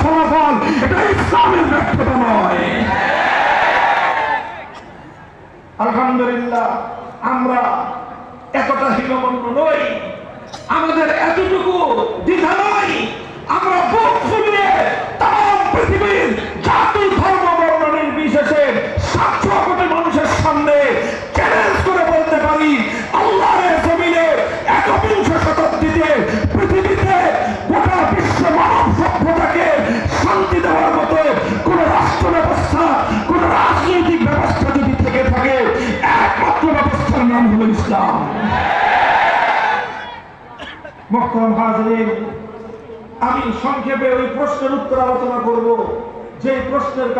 ফলাফল, এটা ইসলামের ব্যর্থতা নয়। আলহামদুলিল্লাহ, আমরা এতটা হীনমন্য নই, আমাদের এতটুকু দ্বিধা নয়, আমরা বুক ফুলিয়ে তাম পৃথিবীর জাতি ধর্ম বর্ণ নির্বিশেষে 700 কোটি মানুষের সামনে চ্যালেঞ্জ করে বলতে পারি, আল্লাহর জমিনে একবিংশ শতাব্দীতে পৃথিবীতে গোটা বিশ্ব মানব সভ্যতাকে শান্তি দেওয়ার মতো কোন রাষ্ট্র ব্যবস্থা, কোন রাজনৈতিক ব্যবস্থা যদি থেকে থাকে, একমাত্র ব্যবস্থার নাম হলো ইসলাম। মুহতারাম হাজিরিন, আমি সংক্ষেপে ওই প্রশ্নের উত্তর আলোচনা করব যে প্রশ্নের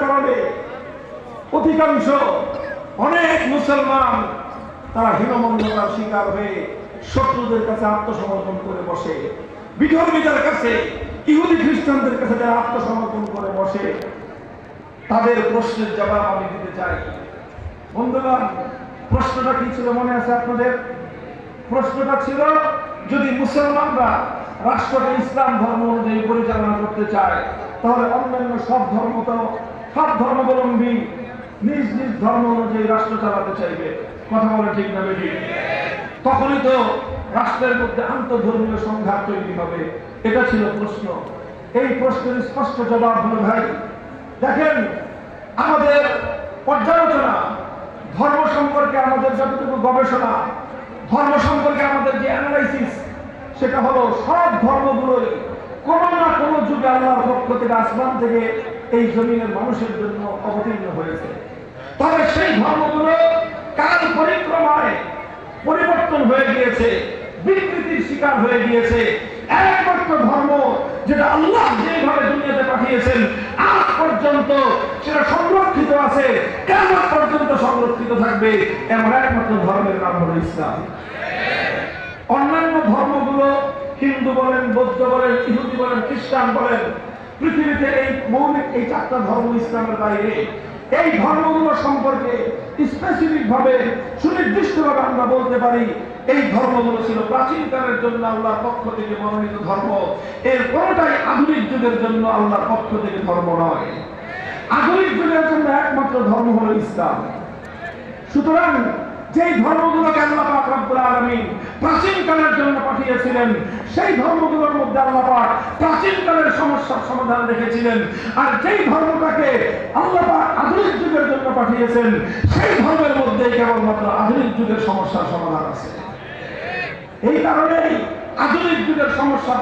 কারণে অধিকাংশ অনেক মুসলমান তারা হীনমন্যতার শিকার হয়ে শত্রুদের কাছে আত্মসমর্পণ করে বসে, বিধর্মীদের কাছে, ইহুদি খ্রিস্টানদের কাছে যারা আত্মসমর্পণ করে বসে, তাদের প্রশ্নের জবাব আমি দিতে চাই। বন্ধুগণ, প্রশ্নটা কি ছিল মনে আছে আপনাদের? প্রশ্নটা ছিল, যদি মুসলমানরা রাষ্ট্রকে ইসলাম ধর্ম অনুযায়ী পরিচালনা করতে চায়, তাহলে অন্যান্য সব ধর্মাবলম্বী নিজ নিজ ধর্ম অনুযায়ী রাষ্ট্র চালাতে চাইবে। কথা বলে ঠিক না বেশি? তখনই তো রাষ্ট্রের মধ্যে আন্তঃধর্মীয় সংঘাত তৈরি হবে। এটা ছিল প্রশ্ন। এই প্রশ্নের স্পষ্ট জবাব হলো, ভাই দেখেন, আমাদের পর্যালোচনা, ধর্ম সম্পর্কে আমাদের যতটুকু গবেষণা, ধর্ম সম্পর্কে আমাদের যে অ্যানালাইসিস, সেটা হলো সব ধর্মগুলোই কোনো না কোনো যুগে আল্লাহর পক্ষ থেকে, আসমান থেকে এই জমিনের মানুষের জন্য অবতীর্ণ হয়েছে। তবে সেই ধর্মগুলো কাল পরিক্রমায় পরিবর্তন হয়ে গিয়েছে, বিকৃতির শিকার হয়ে গিয়েছে। একমাত্র ধর্ম যেটা আল্লাহ যেভাবে দুনিয়াতে পাঠিয়েছেন আজ পর্যন্ত সেটা সংরক্ষিত আছে, কিয়ামত পর্যন্ত সংরক্ষিত থাকবে, এমন একমাত্র ধর্মের নাম হলো ইসলাম। অন্যান্য ধর্মগুলো, হিন্দু বলেন, বৌদ্ধ বলেন, ইহুদি বলেন, খ্রিস্টান বলেন, পৃথিবীতে এই মৌলিক এই 4টা ধর্ম ইসলামের বাইরে, এই ধর্মগুলো সম্পর্কে স্পেসিফিক ভাবে সুনির্দিষ্টভাবে আমরা বলতে পারি, এই ধর্মগুলো ছিল প্রাচীনকালের জন্য আল্লাহর পক্ষ থেকে মনোনীত ধর্ম। এর কোনটাই আধুনিক যুগের জন্য আল্লাহর পক্ষ থেকে ধর্ম নয়। আধুনিক যুগের জন্য একমাত্র ধর্ম হলো ইসলাম। সুতরাং যেই ধর্মগুলোকে আল্লাহ পাক রব্বুল আলামিন প্রাচীনকালের জন্য পাঠিয়েছিলেন, সেই ধর্মগুলোর মধ্যে আল্লাহ পাক প্রাচীনকালের সমস্যার সমাধান রেখেছিলেন। আর যেই ধর্মটাকে আল্লাহ পাক আধুনিক যুগের জন্য পাঠিয়েছেন, সেই ধর্মের মধ্যে কেবলমাত্র আধুনিক যুগের সমস্যার সমাধান আছে। এই কারণেই আধুনিক যুগের সমস্যা